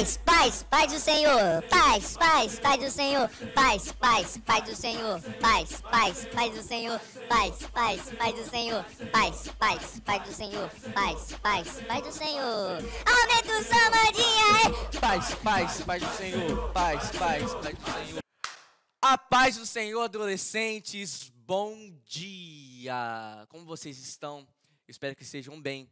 Paz, paz, paz do Senhor. Paz, paz, paz do Senhor. Paz, paz, paz do Senhor. Paz, paz, paz do Senhor. Paz, paz, paz do Senhor. Paz, paz, paz do Senhor. Paz, paz, paz do Senhor. Aumenta o som, modinha. Paz, paz, paz do Senhor. Paz, paz, paz do Senhor. A paz do Senhor, adolescentes. Bom dia. Como vocês estão? Espero que estejam bem.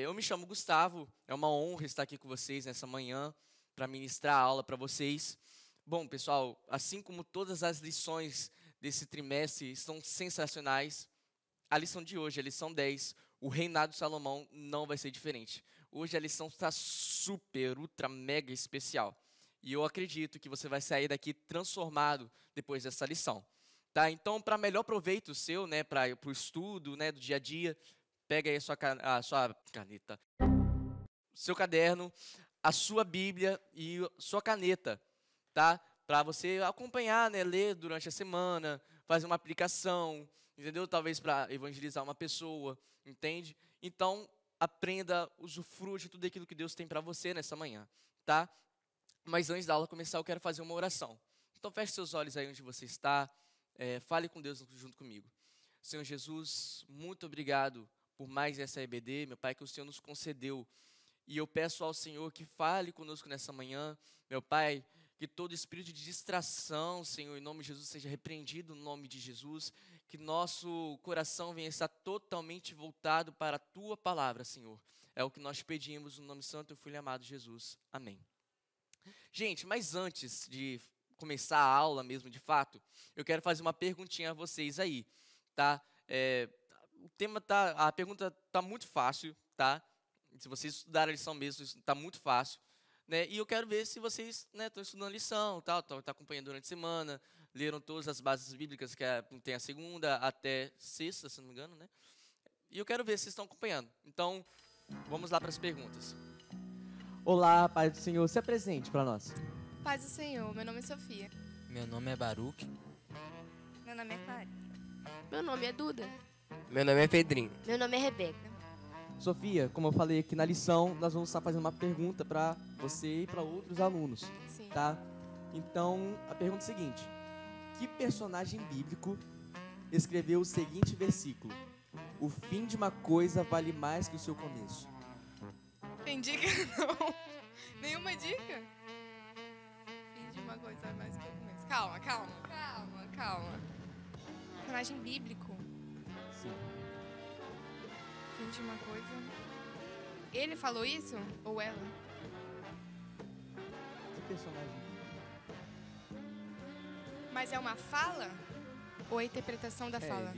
Eu me chamo Gustavo. É uma honra estar aqui com vocês nessa manhã para ministrar a aula para vocês. Bom, pessoal, assim como todas as lições desse trimestre estão sensacionais, a lição de hoje, a lição 10, o reinado de Salomão, não vai ser diferente. Hoje a lição está super, ultra, mega especial. E eu acredito que você vai sair daqui transformado depois dessa lição. Tá? Então, para melhor proveito seu, né, para o estudo, né, do dia a dia, pega aí a sua caneta, seu caderno, a sua Bíblia e sua caneta, tá? Para você acompanhar, né, ler durante a semana, fazer uma aplicação, entendeu? Talvez para evangelizar uma pessoa, entende? Então, aprenda, usufrua de tudo aquilo que Deus tem para você nessa manhã, tá? Mas antes da aula começar, eu quero fazer uma oração. Então, feche seus olhos aí onde você está, fale com Deus junto comigo. Senhor Jesus, muito obrigado por mais essa EBD, meu Pai, que o Senhor nos concedeu. E eu peço ao Senhor que fale conosco nessa manhã, meu Pai, que todo espírito de distração, Senhor, em nome de Jesus, seja repreendido no nome de Jesus, que nosso coração venha estar totalmente voltado para a Tua palavra, Senhor. É o que nós pedimos no nome santo do Filho amado Jesus. Amém. Gente, mas antes de começar a aula mesmo, de fato, eu quero fazer uma perguntinha a vocês aí, tá? A pergunta tá muito fácil, tá? Se vocês estudarem a lição mesmo, está muito fácil, né? E eu quero ver se vocês, né, estão estudando a lição, tá acompanhando durante a semana, leram todas as bases bíblicas, que tem a segunda até sexta, se não me engano, né? E eu quero ver se vocês estão acompanhando. Então, vamos lá para as perguntas. Olá, Pai do Senhor, se apresente para nós. Paz do Senhor, meu nome é Sofia. Meu nome é Baruque. Meu nome é Clara. Meu nome é Duda. Meu nome é Pedrinho. Meu nome é Rebeca. Sofia, como eu falei aqui na lição, nós vamos estar fazendo uma pergunta para você e para outros alunos, Sim. tá? Então, a pergunta é a seguinte: que personagem bíblico escreveu o seguinte versículo? O fim de uma coisa vale mais que o seu começo. Tem dica? Não. Nenhuma dica? Fim de uma coisa mais que eu começo. Calma. Personagem bíblico. Sim. Fim de uma coisa. Ele falou isso? Ou ela? Que personagem bíblico? Mas é uma fala? Ou a interpretação da fala?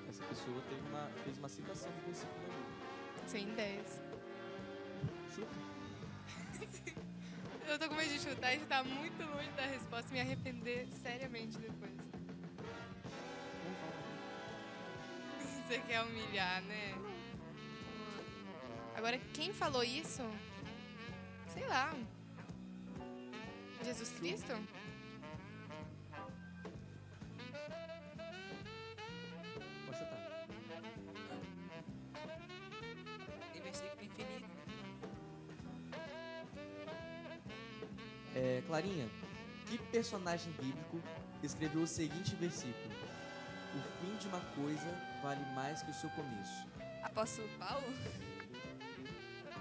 Essa pessoa fez uma citação do versículo ali. Sem ideias. Chuta. Eu tô com medo de chutar e chutar muito longe da resposta e me arrepender seriamente depois. Vamos falar. Você quer humilhar, né? Agora, quem falou isso? Sei lá. Jesus Cristo? Pode chutar. Tem versículo infinito. Clarinha, que personagem bíblico escreveu o seguinte versículo? O fim de uma coisa vale mais que o seu começo. Apóstolo Paulo?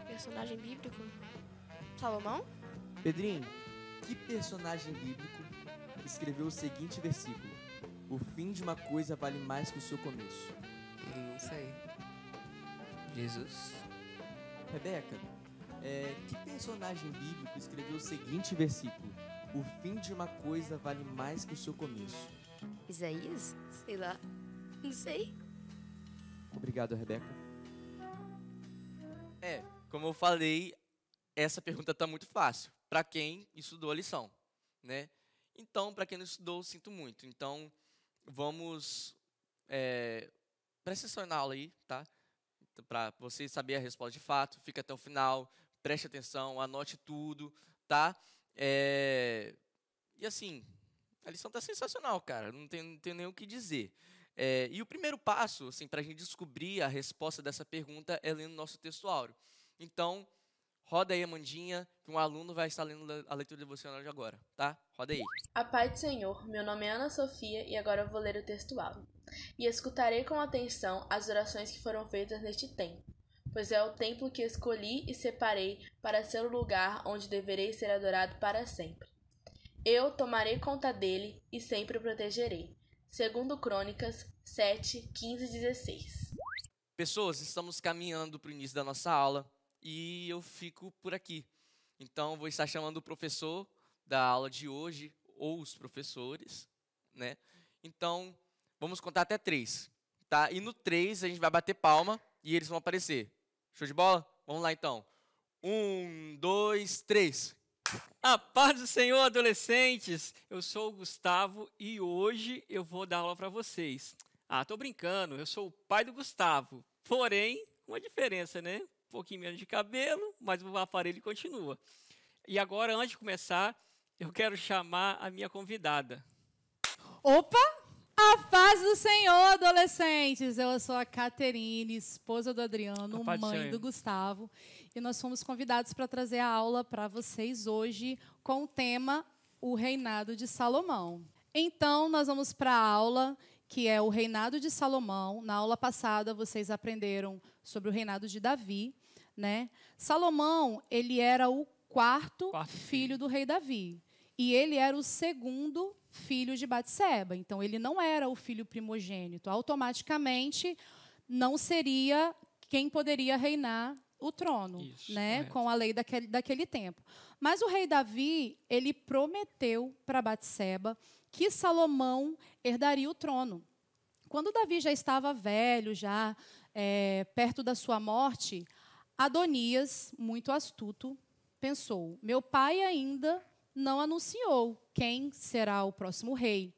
Personagem bíblico? Salomão? Pedrinho, que personagem bíblico escreveu o seguinte versículo? O fim de uma coisa vale mais que o seu começo. Não sei. Jesus. Rebeca, que personagem bíblico escreveu o seguinte versículo? O fim de uma coisa vale mais que o seu começo. Isaías? Sei lá. Não sei. Obrigado, Rebeca. Como eu falei, essa pergunta está muito fácil para quem estudou a lição, né? Então, para quem não estudou, sinto muito. Então, vamos preste atenção na aula aí, tá? Para você saber a resposta de fato, fica até o final, preste atenção, anote tudo, tá? E assim, a lição está sensacional, cara. Não tem nem o que dizer. E o primeiro passo, assim, para a gente descobrir a resposta dessa pergunta é lendo nosso texto áureo. Então, Roda aí, Amandinha, que um aluno vai estar lendo a leitura devocional de agora, tá? Roda aí. A paz do Senhor, meu nome é Ana Sofia e agora eu vou ler o texto áudio. E escutarei com atenção as orações que foram feitas neste templo, pois é o templo que escolhi e separei para ser o lugar onde deverei ser adorado para sempre. Eu tomarei conta dele e sempre o protegerei. Segundo Crônicas 7, 15 e 16. Pessoas, estamos caminhando para o início da nossa aula e eu fico por aqui. Então, vou estar chamando o professor da aula de hoje, ou os professores, né? Então, vamos contar até 3, tá? E no 3, a gente vai bater palma e eles vão aparecer. Show de bola? Vamos lá, então. 1, 2, 3. A paz do Senhor, adolescentes! Eu sou o Gustavo e hoje eu vou dar aula para vocês. Tô brincando, eu sou o pai do Gustavo. Porém, uma diferença, né? Um pouquinho menos de cabelo, mas o aparelho continua. E agora, antes de começar, eu quero chamar a minha convidada. Opa! A paz do Senhor, adolescentes! Eu sou a Caterine, esposa do Adriano, mãe do Gustavo. E nós fomos convidados para trazer a aula para vocês hoje com o tema O Reinado de Salomão. Então, nós vamos para a aula, que é o Reinado de Salomão. Na aula passada, vocês aprenderam sobre o reinado de Davi, né? Salomão, ele era o quarto filho do rei Davi. E ele era o segundo filho de Batseba. Então, ele não era o filho primogênito. Automaticamente, não seria quem poderia reinar o trono, Isso, né? correto. Com a lei daquele tempo. Mas o rei Davi, ele prometeu para Batseba que Salomão herdaria o trono. Quando Davi já estava velho, já perto da sua morte, Adonias, muito astuto, pensou: meu pai ainda não anunciou quem será o próximo rei.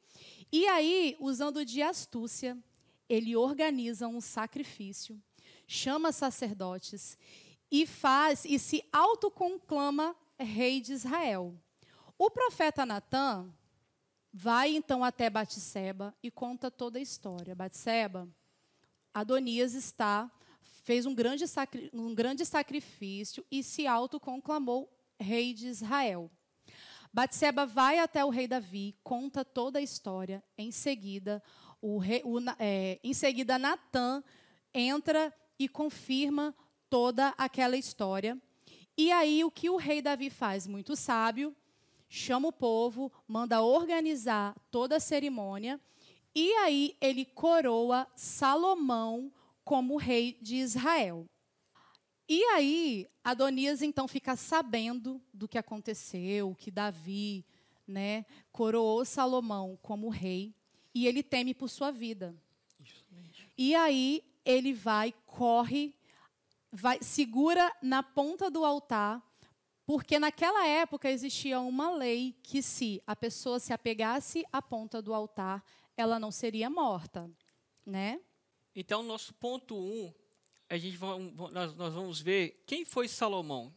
E aí, usando de astúcia, ele organiza um sacrifício, chama sacerdotes e se autoconclama rei de Israel. O profeta Natã vai então até Batseba e conta toda a história. Batseba, Adonias fez um grande sacrifício e se autoconclamou rei de Israel. Batseba vai até o rei Davi, conta toda a história. Em seguida, Natã entra e confirma toda aquela história. E aí, o que o rei Davi faz? Muito sábio, chama o povo, manda organizar toda a cerimônia, e aí ele coroa Salomão como rei de Israel. E aí, Adonias, então, fica sabendo do que aconteceu, que Davi, né, coroou Salomão como rei, e ele teme por sua vida. E aí, ele corre, segura na ponta do altar, porque naquela época existia uma lei que se a pessoa se apegasse à ponta do altar, ela não seria morta, né? Então, nosso ponto 1, nós vamos ver quem foi Salomão.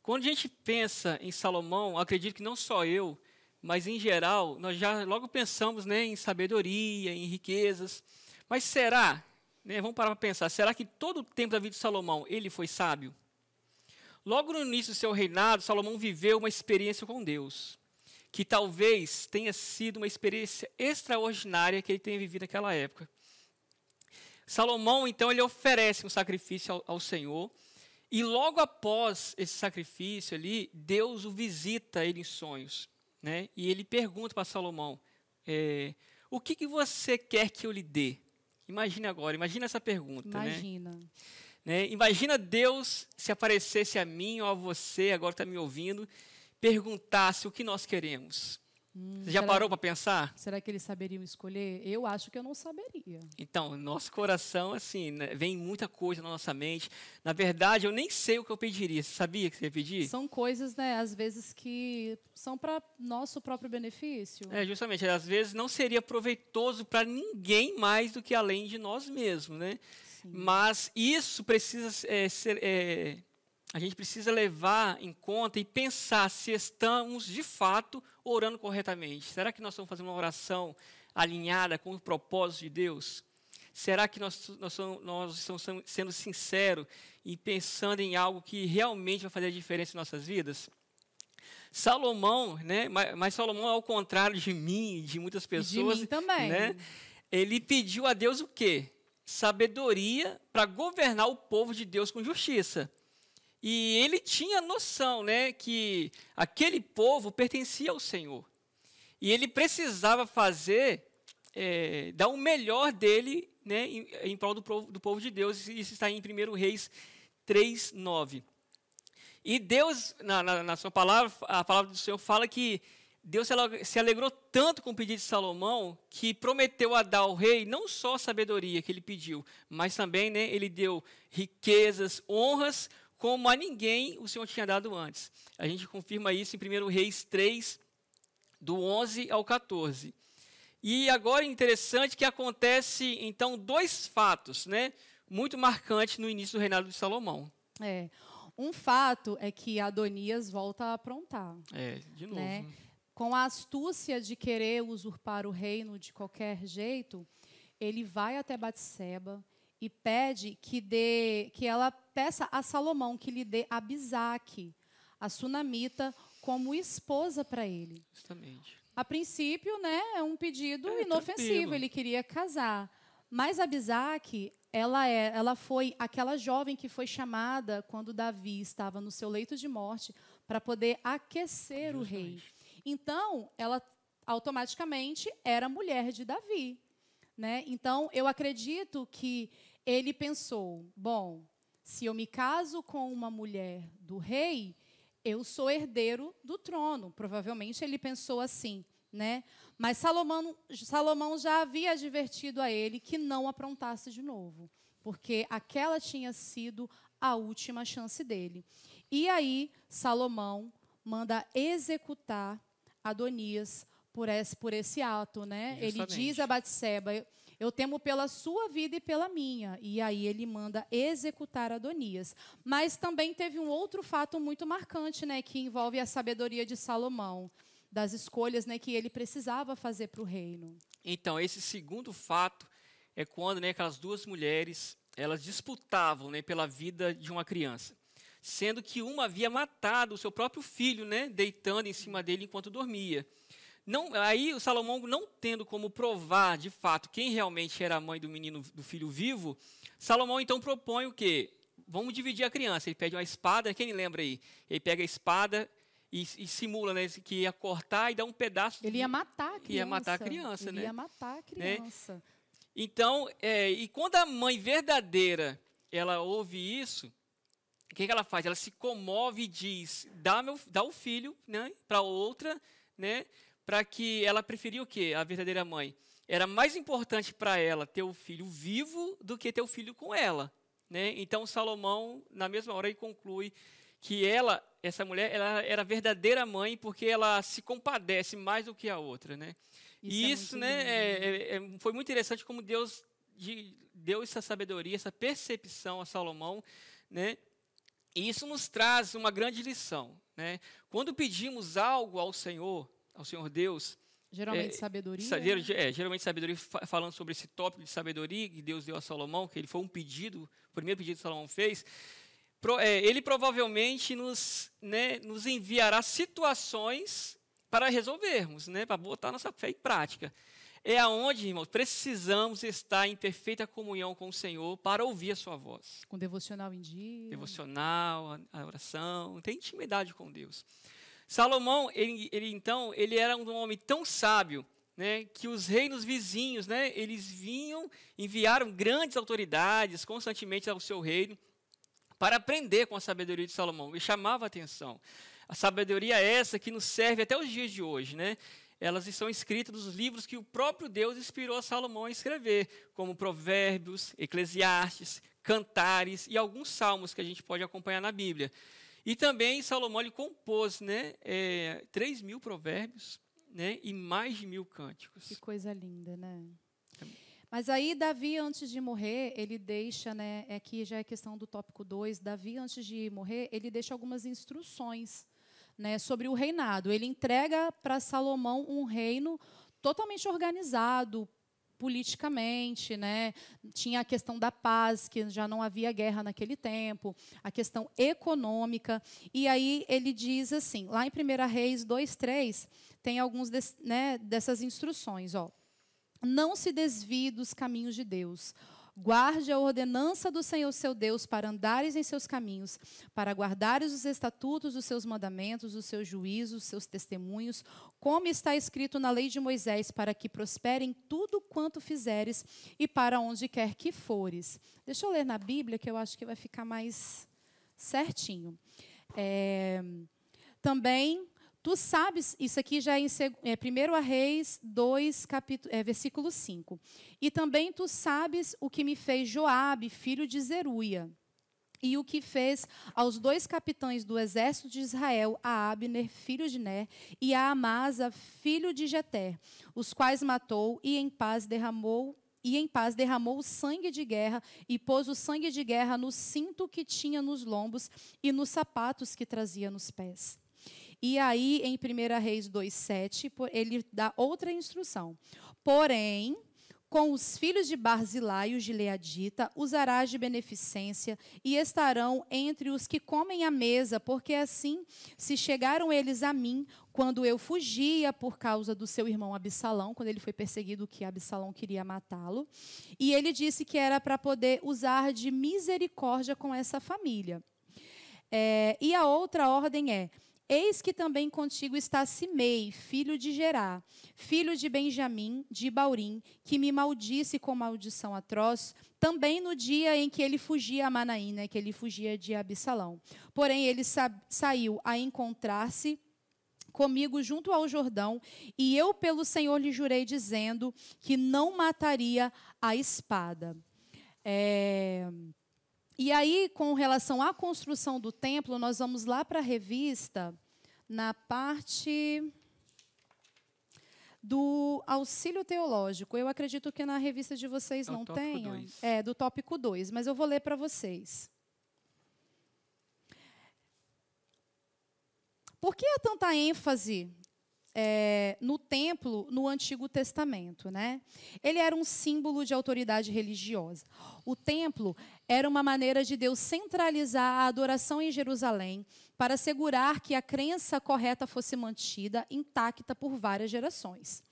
Quando a gente pensa em Salomão, acredito que não só eu, mas em geral, nós já logo pensamos, né, em sabedoria, em riquezas. Mas será, né, vamos parar para pensar, será que todo o tempo da vida de Salomão ele foi sábio? Logo no início do seu reinado, Salomão viveu uma experiência com Deus, que talvez tenha sido uma experiência extraordinária que ele tenha vivido naquela época. Salomão, então, ele oferece um sacrifício ao Senhor, e logo após esse sacrifício ali, Deus o visita ele em sonhos, né? E ele pergunta para Salomão, o que você quer que eu lhe dê? Imagine agora, imagina essa pergunta. Imagina. Né? Imagina Deus se aparecesse a mim ou a você, agora está me ouvindo, perguntasse o que nós queremos. Você já parou para pensar? Será que eles saberiam escolher? Eu acho que eu não saberia. Então, nosso coração, assim, né, vem muita coisa na nossa mente. Na verdade, eu nem sei o que eu pediria. Você sabia que você ia pedir? São coisas, né, às vezes, que são para nosso próprio benefício. Justamente. Às vezes não seria proveitoso para ninguém mais do que além de nós mesmos, né? Sim. Mas isso precisa a gente precisa levar em conta e pensar se estamos, de fato, orando corretamente. Será que nós estamos fazendo uma oração alinhada com o propósito de Deus? Será que nós estamos sendo sinceros e pensando em algo que realmente vai fazer a diferença em nossas vidas? Salomão, né? Mas Salomão, ao contrário de mim e de muitas pessoas, de mim também. né? Ele pediu a Deus o quê? Sabedoria para governar o povo de Deus com justiça. E ele tinha noção, né, que aquele povo pertencia ao Senhor. E ele precisava dar o melhor dele, né, em prol do povo de Deus. Isso está em 1 Reis 3:9. E Deus, na sua palavra, a palavra do Senhor fala que Deus se alegrou tanto com o pedido de Salomão que prometeu a dar ao rei não só a sabedoria que ele pediu, mas também, né, ele deu riquezas, honras, como a ninguém o Senhor tinha dado antes. A gente confirma isso em 1 Reis 3, do 11 ao 14. E agora é interessante que acontece, então, 2 fatos, né, muito marcantes no início do reinado de Salomão. Um fato é que Adonias volta a aprontar. De novo. Né? Com a astúcia de querer usurpar o reino de qualquer jeito, ele vai até Batseba e pede que ela peça a Salomão que lhe dê Abisaque, a sunamita, como esposa para ele. Justamente. A princípio, né, é um pedido inofensivo, tranquilo. ele queria casar. Mas Abisaque, ela foi aquela jovem que foi chamada quando Davi estava no seu leito de morte para poder aquecer o rei. Então, ela automaticamente era mulher de Davi. Né? Então, eu acredito que ele pensou, bom, se eu me caso com uma mulher do rei, eu sou herdeiro do trono. Provavelmente ele pensou assim, né? Mas Salomão já havia advertido a ele que não aprontasse de novo, porque aquela tinha sido a última chance dele. E aí, Salomão manda executar Adonias por esse ato, né? Ele diz a Batseba, eu temo pela sua vida e pela minha. E aí ele manda executar Adonias. Mas também teve um outro fato muito marcante, né, que envolve a sabedoria de Salomão, das escolhas, né, que ele precisava fazer para o reino. Então, esse segundo fato é quando, né, aquelas 2 mulheres, elas disputavam, né, pela vida de uma criança, sendo que uma havia matado o seu próprio filho, né, deitando em cima dele enquanto dormia. Aí o Salomão, não tendo como provar de fato quem realmente era a mãe do filho vivo, Salomão então propõe o quê? Vamos dividir a criança. Ele pede uma espada, quem lembra aí? Ele pega a espada e simula, né, que ia cortar e dar um pedaço. Ele ia matar a criança. Ia matar a criança, Ele né? ia matar a criança. Né? Então, e quando a mãe verdadeira, ela ouve isso, o que ela faz? Ela se comove e diz, dá o filho, né, para outra, né, para que ela preferia o quê? A verdadeira mãe. Era mais importante para ela ter o filho vivo do que ter o filho com ela. Né? Então, Salomão, na mesma hora, ele conclui que essa mulher, ela era a verdadeira mãe porque ela se compadece mais do que a outra. Né? Isso né, foi muito interessante como Deus deu essa sabedoria, essa percepção a Salomão. Né? E isso nos traz uma grande lição. Né? Quando pedimos algo ao Senhor Deus, geralmente sabedoria. Geralmente sabedoria, falando sobre esse tópico de sabedoria que Deus deu a Salomão, que ele foi o primeiro pedido que Salomão fez, ele provavelmente nos enviará situações para resolvermos, né, para botar nossa fé em prática. É aonde, irmãos, precisamos estar em perfeita comunhão com o Senhor para ouvir a sua voz. Com devocional em dia. Devocional, a oração, ter intimidade com Deus. Salomão, ele era um homem tão sábio, né, que os reinos vizinhos, né, eles enviaram grandes autoridades constantemente ao seu reino para aprender com a sabedoria de Salomão. E chamava a atenção. A sabedoria essa que nos serve até os dias de hoje, né? Elas estão escritas nos livros que o próprio Deus inspirou a Salomão a escrever, como Provérbios, Eclesiastes, Cantares e alguns salmos que a gente pode acompanhar na Bíblia. E também Salomão ele compôs, né, 3.000 provérbios, né, e mais de 1.000 cânticos. Que coisa linda, né? Mas aí Davi, antes de morrer, ele deixa, né, aqui já é questão do tópico 2, Davi, antes de morrer, ele deixa algumas instruções, né, sobre o reinado. Ele entrega para Salomão um reino totalmente organizado, politicamente, né? Tinha a questão da paz, que já não havia guerra naquele tempo, a questão econômica. E aí ele diz assim, lá em 1 Reis 2:3, tem alguns dessas instruções. Ó. Não se desvie dos caminhos de Deus. Guarde a ordenança do Senhor seu Deus para andares em seus caminhos, para guardares os estatutos, os seus mandamentos, os seus juízos, os seus testemunhos, como está escrito na lei de Moisés, para que prosperem tudo quanto fizeres e para onde quer que fores. Deixa eu ler na Bíblia, que eu acho que vai ficar mais certinho. Também, tu sabes, isso aqui já é em 1 Reis 2, versículo 5. E também tu sabes o que me fez Joabe, filho de Zeruia, e o que fez aos 2 capitães do exército de Israel, a Abner, filho de Ner, e a Amasa, filho de Jeter, os quais matou e em paz derramou o sangue de guerra e pôs o sangue de guerra no cinto que tinha nos lombos e nos sapatos que trazia nos pés. E aí, em 1 Reis 2:7, ele dá outra instrução. Porém, com os filhos de Barzilai, os gileadita, usarás de beneficência e estarão entre os que comem à mesa, porque assim se chegaram eles a mim, quando eu fugia por causa do seu irmão Absalão, quando ele foi perseguido, que Absalão queria matá-lo. E ele disse que era para poder usar de misericórdia com essa família. E a outra ordem é: eis que também contigo está Simei, filho de Gerá, filho de Benjamim, de Baurim, que me maldisse com maldição atroz, também no dia em que ele fugia a Manaim, né, que ele fugia de Absalão. Porém, ele saiu a encontrar-se comigo junto ao Jordão, e eu pelo Senhor lhe jurei, dizendo que não mataria a espada. E aí, com relação à construção do templo, nós vamos lá para a revista, na parte do auxílio teológico. Eu acredito que na revista de vocês não tenha. Do tópico 2, mas eu vou ler para vocês. Por que há tanta ênfase no templo no Antigo Testamento, né? Ele era um símbolo de autoridade religiosa. O templo era uma maneira de Deus centralizar a adoração em Jerusalém para assegurar que a crença correta fosse mantida intacta por várias gerações.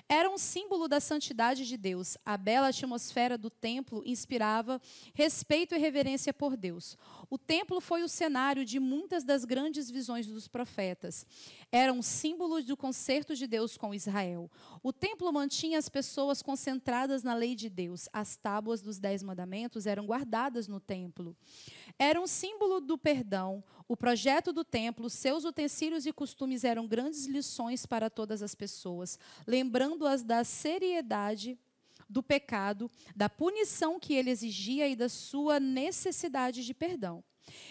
Era um símbolo da santidade de Deus. A bela atmosfera do templo inspirava respeito e reverência por Deus. O templo foi o cenário de muitas das grandes visões dos profetas. Era um símbolo do concerto de Deus com Israel. O templo mantinha as pessoas concentradas na lei de Deus. As tábuas dos 10 mandamentos eram guardadas no templo. Era um símbolo do perdão. O projeto do templo, seus utensílios e costumes eram grandes lições para todas as pessoas, lembrando-as da seriedade do pecado, da punição que ele exigia e da sua necessidade de perdão.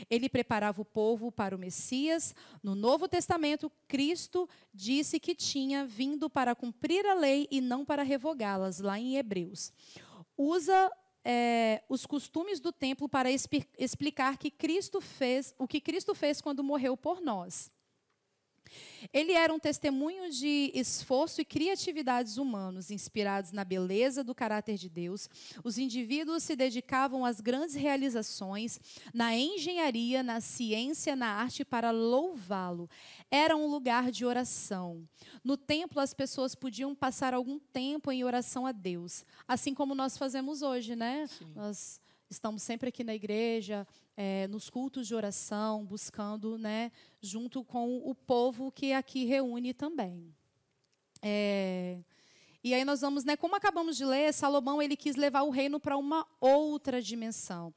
Ele preparava o povo para o Messias. No Novo Testamento, Cristo disse que tinha vindo para cumprir a lei e não para revogá-las, lá em Hebreus. Usa os costumes do templo para explicar o que Cristo fez quando morreu por nós. Ele era um testemunho de esforço e criatividades humanos, inspirados na beleza do caráter de Deus. Os indivíduos se dedicavam às grandes realizações, na engenharia, na ciência, na arte, para louvá-lo. Era um lugar de oração. No templo, as pessoas podiam passar algum tempo em oração a Deus, assim como nós fazemos hoje, né? Sim. Nós estamos sempre aqui na igreja, nos cultos de oração, buscando, né, junto com o povo que aqui reúne também. E aí nós vamos, né, como acabamos de ler, Salomão ele quis levar o reino para uma outra dimensão.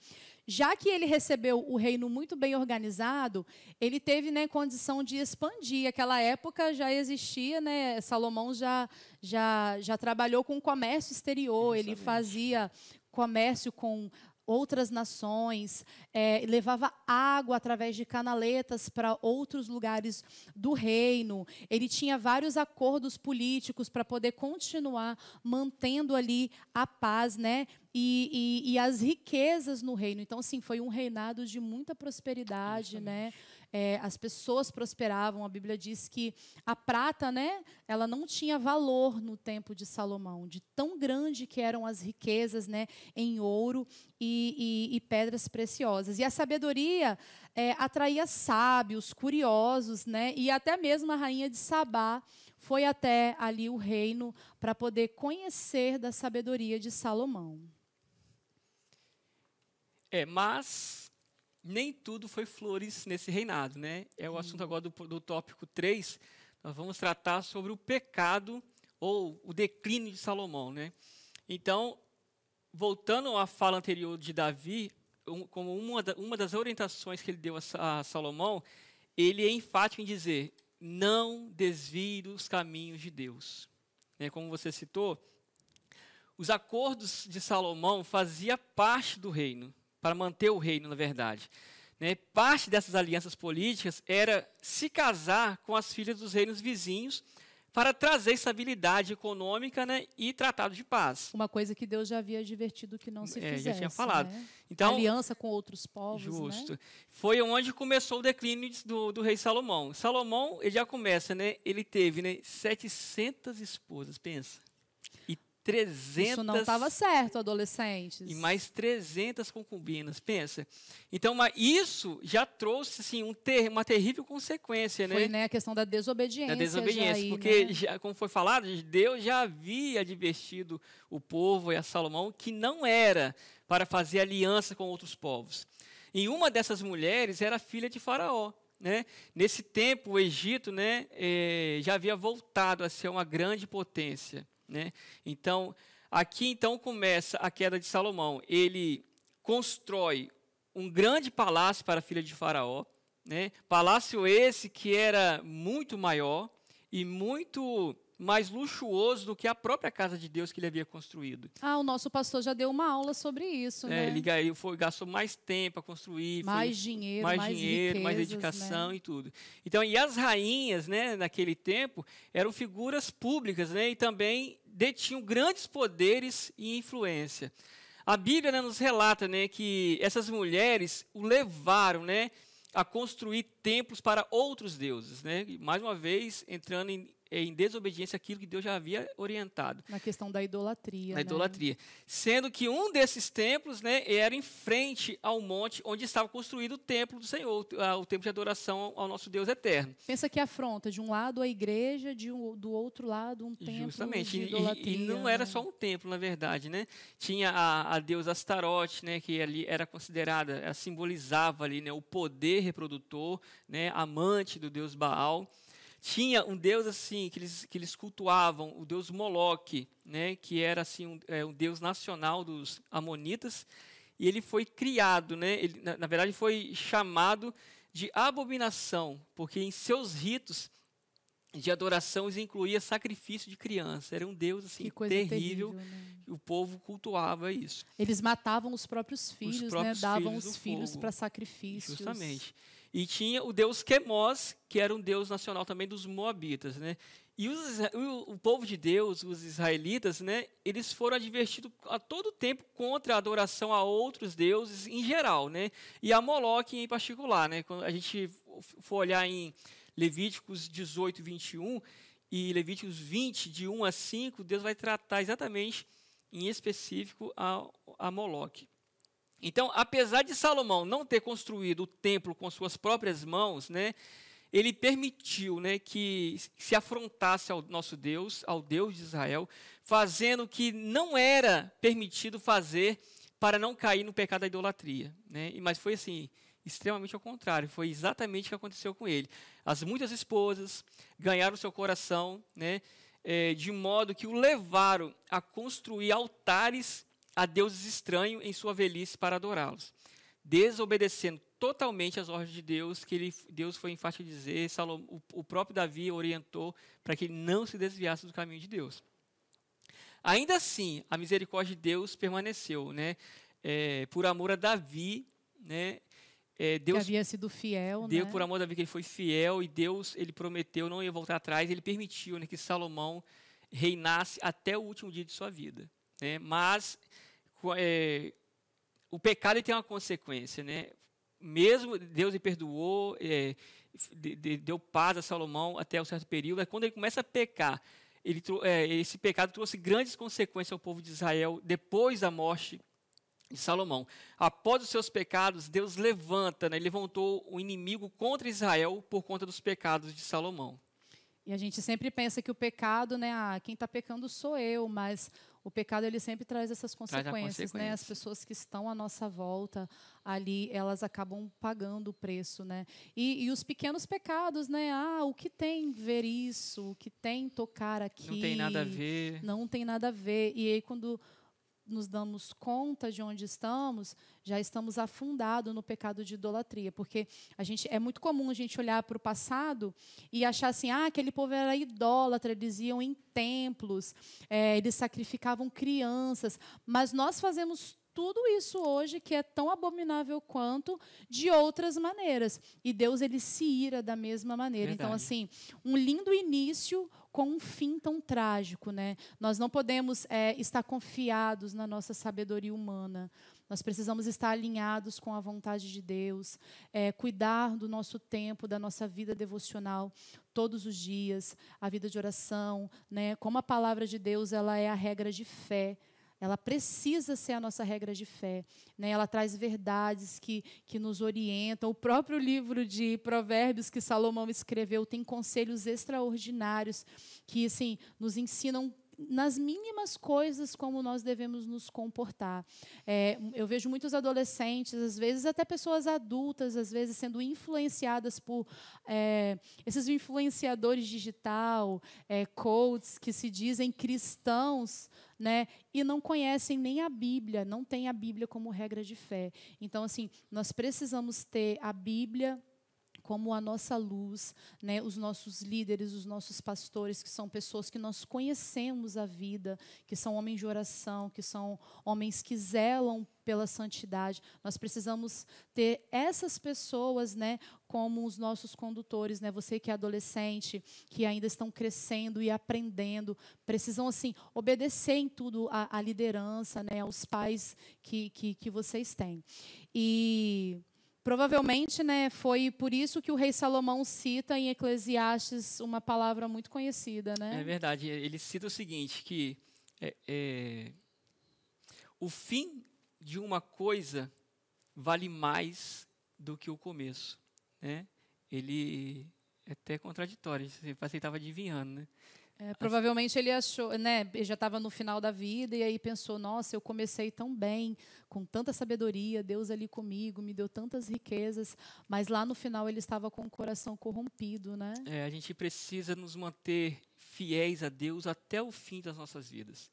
Já que ele recebeu o reino muito bem organizado, ele teve, né, condição de expandir. Aquela época já existia, né, Salomão já trabalhou com comércio exterior, ele fazia comércio com outras nações, levava água através de canaletas para outros lugares do reino. Ele tinha vários acordos políticos para poder continuar mantendo ali a paz, né? E as riquezas no reino. Então, sim, foi um reinado de muita prosperidade, né? as pessoas prosperavam. A Bíblia diz que a prata, né, ela não tinha valor no tempo de Salomão, de tão grande que eram as riquezas, né, em ouro e pedras preciosas. E a sabedoria atraía sábios, curiosos, né, e até mesmo a rainha de Sabá foi até ali o reino para poder conhecer da sabedoria de Salomão. Mas nem tudo foi flores nesse reinado, né? É o assunto agora do tópico 3. Nós vamos tratar sobre o pecado ou o declínio de Salomão, né? Então, voltando à fala anterior de Davi, como uma das orientações que ele deu a Salomão, ele é enfático em dizer: não desvie dos caminhos de Deus. Como você citou, os acordos de Salomão faziam parte do reino, para manter o reino, na verdade. Parte dessas alianças políticas era se casar com as filhas dos reinos vizinhos para trazer estabilidade econômica, né, e tratado de paz. Uma coisa que Deus já havia advertido que não se fizesse. Já tinha falado. Né? Então, aliança com outros povos. Justo. Né? Foi onde começou o declínio do rei Salomão. Salomão, ele já começa, né, ele teve, né, 700 esposas, pensa. E 300... Isso não estava certo, adolescentes. E mais 300 concubinas, pensa. Então, mas isso já trouxe assim, uma terrível consequência. Foi, né, a questão da desobediência. Da desobediência, aí, porque, né? já, como foi falado, Deus já havia advertido o povo e a Salomão que não era para fazer aliança com outros povos. E uma dessas mulheres era filha de Faraó. Né? Nesse tempo, o Egito, né, já havia voltado a ser uma grande potência. Né? Então, aqui começa a queda de Salomão. Ele constrói um grande palácio para a filha de Faraó, né? Palácio esse que era muito maior e muito mais luxuoso do que a própria casa de Deus que ele havia construído. O nosso pastor já deu uma aula sobre isso, né? Ele gastou mais tempo a construir. Mais dinheiro, mais riquezas, dedicação, né? E tudo. Então, e as rainhas, né, naquele tempo, eram figuras públicas, né, e também detinham grandes poderes e influência. A Bíblia, né, nos relata, né, que essas mulheres o levaram, né, a construir templos para outros deuses, né? E, mais uma vez, entrando em desobediência àquilo que Deus já havia orientado. Na questão da idolatria. Na idolatria. Sendo que um desses templos, né, era em frente ao monte onde estava construído o templo do Senhor, o templo de adoração ao nosso Deus eterno. Pensa que afronta, de um lado a igreja, do outro lado um templo. Justamente. De idolatria. E não era só um templo, na verdade, né? Tinha a deusa Astarote, né, que ali era considerada, ela simbolizava ali, né, o poder reprodutor, né, amante do deus Baal. Tinha um deus assim que eles cultuavam, o deus Moloque, né, que era assim um deus nacional dos amonitas, e ele foi criado, né, ele, na verdade foi chamado de abominação, porque em seus ritos de adoração incluía sacrifício de criança. Era um deus assim terrível, né? O povo cultuava isso. Eles matavam os próprios filhos, né? Davam os filhos para sacrifícios. Justamente. E tinha o deus Quemós, que era um deus nacional também dos moabitas, né? E o povo de Deus, os israelitas, né, eles foram advertidos a todo tempo contra a adoração a outros deuses em geral, né? E a Moloque em particular, né? Quando a gente for olhar em Levíticos 18, 21 e Levíticos 20, de 1 a 5, Deus vai tratar exatamente, em específico, a Moloque. Então, apesar de Salomão não ter construído o templo com suas próprias mãos, né, ele permitiu, né, que se afrontasse ao nosso Deus, ao Deus de Israel, fazendo o que não era permitido fazer para não cair no pecado da idolatria. Né? Mas foi assim, extremamente ao contrário, foi exatamente o que aconteceu com ele. As muitas esposas ganharam seu coração, né, de modo que o levaram a construir altares a deuses estranhos em sua velhice para adorá-los, desobedecendo totalmente as ordens de Deus, que Deus foi enfático em dizer, o próprio Davi orientou para que ele não se desviasse do caminho de Deus. Ainda assim, a misericórdia de Deus permaneceu, né? Por amor a Davi, né? Deus que havia sido fiel, deu, né? Por amor a Davi, que ele foi fiel, e Deus, ele prometeu, não ia voltar atrás, ele permitiu, né, que Salomão reinasse até o último dia de sua vida. Né? Mas o pecado tem uma consequência, né? mesmo Deus lhe perdoou, deu paz a Salomão até um certo período. Quando ele começa a pecar, esse pecado trouxe grandes consequências ao povo de Israel depois da morte de Salomão. Após os seus pecados, Deus levanta, né, ele levantou o inimigo contra Israel por conta dos pecados de Salomão. E a gente sempre pensa que o pecado, né, quem está pecando sou eu, mas o pecado ele sempre traz essas consequências, né? As pessoas que estão à nossa volta ali, elas acabam pagando o preço, né? E os pequenos pecados, né? O que tem ver isso? O que tem tocar aqui? Não tem nada a ver. Não tem nada a ver. E aí quando nos damos conta de onde estamos, já estamos afundados no pecado de idolatria, porque é muito comum a gente olhar para o passado e achar assim, aquele povo era idólatra, eles iam em templos, eles sacrificavam crianças, mas nós fazemos tudo isso hoje, que é tão abominável quanto, de outras maneiras. E Deus, ele se ira da mesma maneira. Verdade. Então, assim, um lindo início com um fim tão trágico, né? Nós não podemos estar confiados na nossa sabedoria humana. Nós precisamos estar alinhados com a vontade de Deus, cuidar do nosso tempo, da nossa vida devocional todos os dias, a vida de oração, né? Como a palavra de Deus, ela é a regra de fé. Ela precisa ser a nossa regra de fé, né? Ela traz verdades que nos orientam. O próprio livro de Provérbios que Salomão escreveu tem conselhos extraordinários que, assim, nos ensinam nas mínimas coisas como nós devemos nos comportar. Eu vejo muitos adolescentes, às vezes até pessoas adultas, às vezes sendo influenciadas por esses influenciadores digital, coaches que se dizem cristãos, né, e não conhecem nem a Bíblia, não têm a Bíblia como regra de fé. Então, assim, nós precisamos ter a Bíblia como a nossa luz, né, os nossos líderes, os nossos pastores, que são pessoas que nós conhecemos a vida, que são homens de oração, que são homens que zelam pela santidade. Nós precisamos ter essas pessoas, né, como os nossos condutores, né? Você que é adolescente, que ainda estão crescendo e aprendendo, precisam, assim, obedecer em tudo à liderança, né, aos pais que vocês têm. E provavelmente, né, foi por isso que o rei Salomão cita em Eclesiastes uma palavra muito conhecida, né? É verdade. Ele cita o seguinte, que o fim de uma coisa vale mais do que o começo, né? Ele é até contraditório, você estava adivinhando, né? Provavelmente ele achou, né, ele já estava no final da vida e aí pensou, nossa, eu comecei tão bem, com tanta sabedoria, Deus ali comigo, me deu tantas riquezas, mas lá no final ele estava com o coração corrompido, né? A gente precisa nos manter fiéis a Deus até o fim das nossas vidas,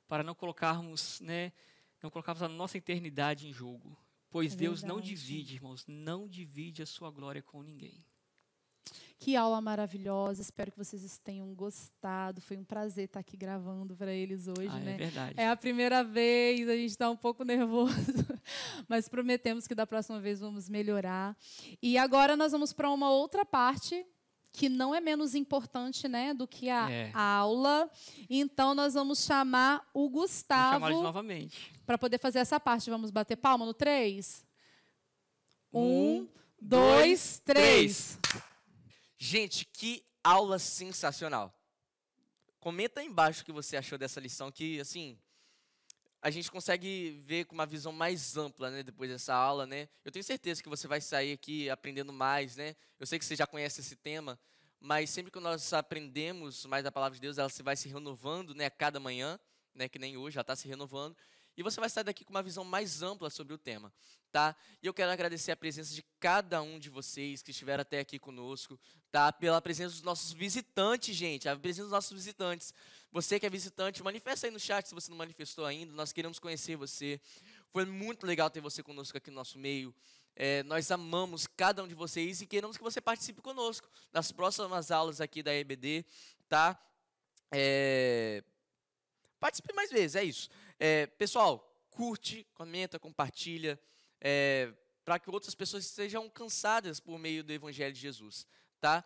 para não colocarmos, né, a nossa eternidade em jogo, pois Deus não divide, irmãos, não divide a sua glória com ninguém. Que aula maravilhosa, espero que vocês tenham gostado. Foi um prazer estar aqui gravando para eles hoje, né? É verdade. É a primeira vez, a gente está um pouco nervoso, mas prometemos que da próxima vez vamos melhorar. E agora nós vamos para uma outra parte que não é menos importante, né, do que a aula. Então nós vamos chamar o Gustavo novamente para poder fazer essa parte. Vamos bater palma no 3? 1, 2, 3. Gente, que aula sensacional. Comenta aí embaixo o que você achou dessa lição, que, assim, a gente consegue ver com uma visão mais ampla, né, depois dessa aula, né? Eu tenho certeza que você vai sair aqui aprendendo mais, né? Eu sei que você já conhece esse tema, mas sempre que nós aprendemos mais da palavra de Deus, ela vai se renovando, né, a cada manhã, né, que nem hoje, ela está se renovando. E você vai sair daqui com uma visão mais ampla sobre o tema, tá? E eu quero agradecer a presença de cada um de vocês que estiveram até aqui conosco, tá? Pela presença dos nossos visitantes, gente, a presença dos nossos visitantes. Você que é visitante, manifesta aí no chat se você não manifestou ainda, nós queremos conhecer você. Foi muito legal ter você conosco aqui no nosso meio. Nós amamos cada um de vocês e queremos que você participe conosco nas próximas aulas aqui da EBD, tá? Participe mais vezes, é isso. Pessoal, curte, comenta, compartilha, para que outras pessoas sejam alcançadas por meio do Evangelho de Jesus, tá?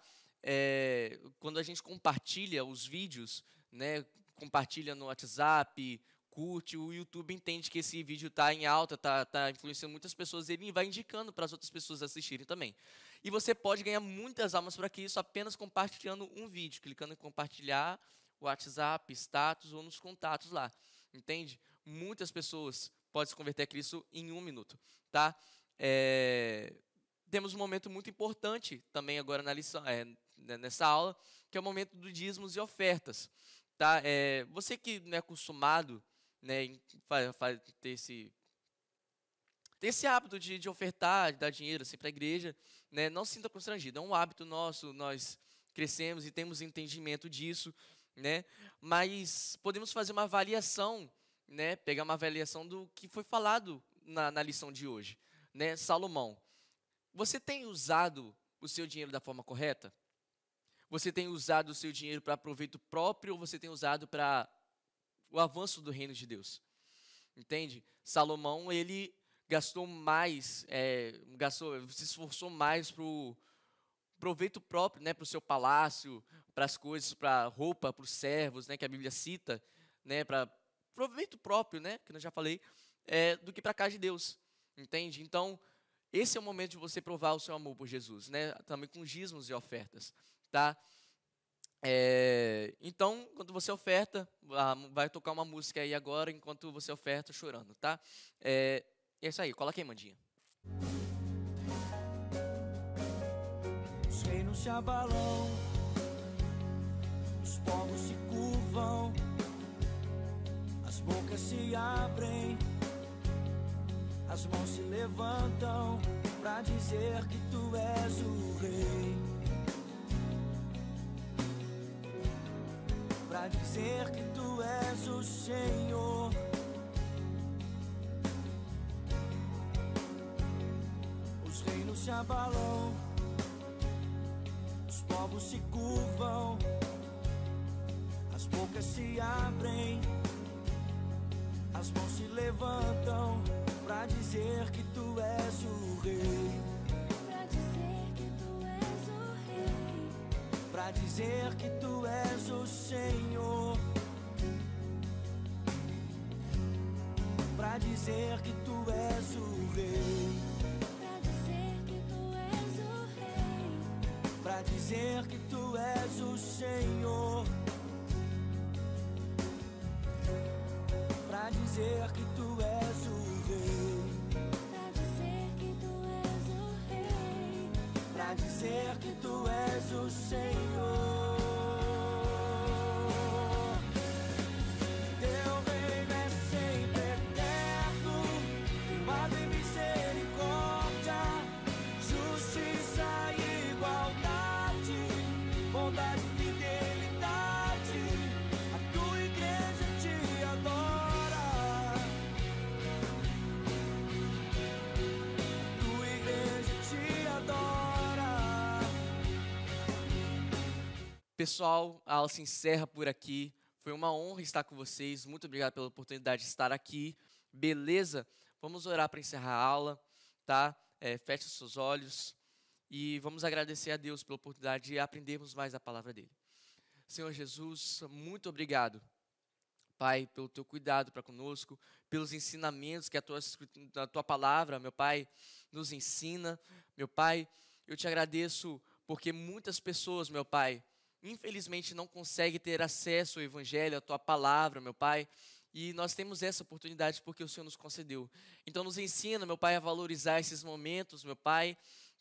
Quando a gente compartilha os vídeos, né, compartilha no WhatsApp, curte, o YouTube entende que esse vídeo está em alta, tá influenciando muitas pessoas, ele vai indicando para as outras pessoas assistirem também. E você pode ganhar muitas almas para isso apenas compartilhando um vídeo, clicando em compartilhar, WhatsApp, status ou nos contatos lá, entende? Muitas pessoas podem se converter a Cristo em 1 minuto, tá? Temos um momento muito importante também agora na lição, nessa aula, que é o momento do dízimos e ofertas, tá? Você que não é acostumado, né, em ter esse hábito de ofertar, de dar dinheiro assim, para a igreja, né, não se sinta constrangido, é um hábito nosso, nós crescemos e temos entendimento disso, né, mas podemos fazer uma avaliação, né, pegar uma avaliação do que foi falado na lição de hoje, né, Salomão. Você tem usado o seu dinheiro da forma correta? Você tem usado o seu dinheiro para proveito próprio ou você tem usado para o avanço do reino de Deus? Entende? Salomão, ele gastou mais, se esforçou mais para o proveito próprio, né, para o seu palácio, para as coisas, para a roupa, para os servos, né, que a Bíblia cita, né, para proveito próprio, né, que eu já falei, do que para a casa de Deus. Entende? Então, esse é o momento de você provar o seu amor por Jesus, né, também com dízimos e ofertas. Tá? Então, quando você oferta, vai tocar uma música aí agora, enquanto você oferta chorando, tá? É isso aí, coloca aí, Mandinha. Os reinos se abalam, os povos se curvam, as bocas se abrem, as mãos se levantam pra dizer que tu és o rei. Pra dizer que tu és o Senhor. Os reinos se abalam, os povos se curvam, as bocas se abrem, as mãos se levantam pra dizer que tu és o rei. Pra dizer que tu és o Senhor. Pra dizer que tu és o rei. Pra dizer que tu és o Senhor. Pra dizer que tu és o rei. Pra dizer que tu és o Senhor. Teu reino é sempre eterno, firmado em misericórdia, justiça e igualdade, bondade e fidelidade. A tua igreja te adora. A tua igreja te adora. Pessoal, a aula se encerra por aqui. Foi uma honra estar com vocês. Muito obrigado pela oportunidade de estar aqui. Beleza? Vamos orar para encerrar a aula, tá? Feche os seus olhos e vamos agradecer a Deus pela oportunidade de aprendermos mais a palavra dele. Senhor Jesus, muito obrigado, Pai, pelo teu cuidado para conosco, pelos ensinamentos que a tua palavra, meu Pai, nos ensina. Meu Pai, eu te agradeço porque muitas pessoas, meu Pai, infelizmente não conseguem ter acesso ao Evangelho, à tua palavra, meu Pai, e nós temos essa oportunidade porque o Senhor nos concedeu. Então nos ensina, meu Pai, a valorizar esses momentos, meu Pai,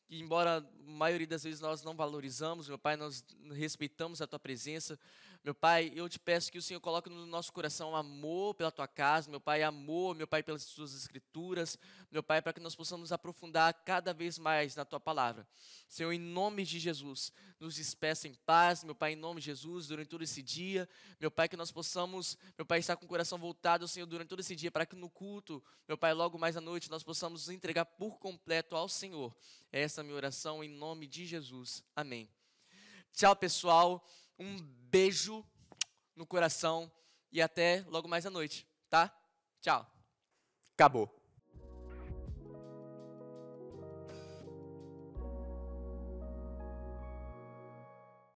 que embora a maioria das vezes nós não valorizamos, meu Pai, nós respeitamos a tua presença. Meu Pai, eu te peço que o Senhor coloque no nosso coração amor pela tua casa, meu Pai, amor, meu Pai, pelas tuas escrituras, meu Pai, para que nós possamos nos aprofundar cada vez mais na tua palavra. Senhor, em nome de Jesus, nos despeça em paz, meu Pai, em nome de Jesus, durante todo esse dia, meu Pai, que nós possamos, meu Pai, estar com o coração voltado, Senhor, durante todo esse dia, para que no culto, meu Pai, logo mais à noite, nós possamos nos entregar por completo ao Senhor. Essa é a minha oração em nome de Jesus. Amém. Tchau, pessoal. Um beijo no coração e até logo mais à noite, tá? Tchau. Acabou.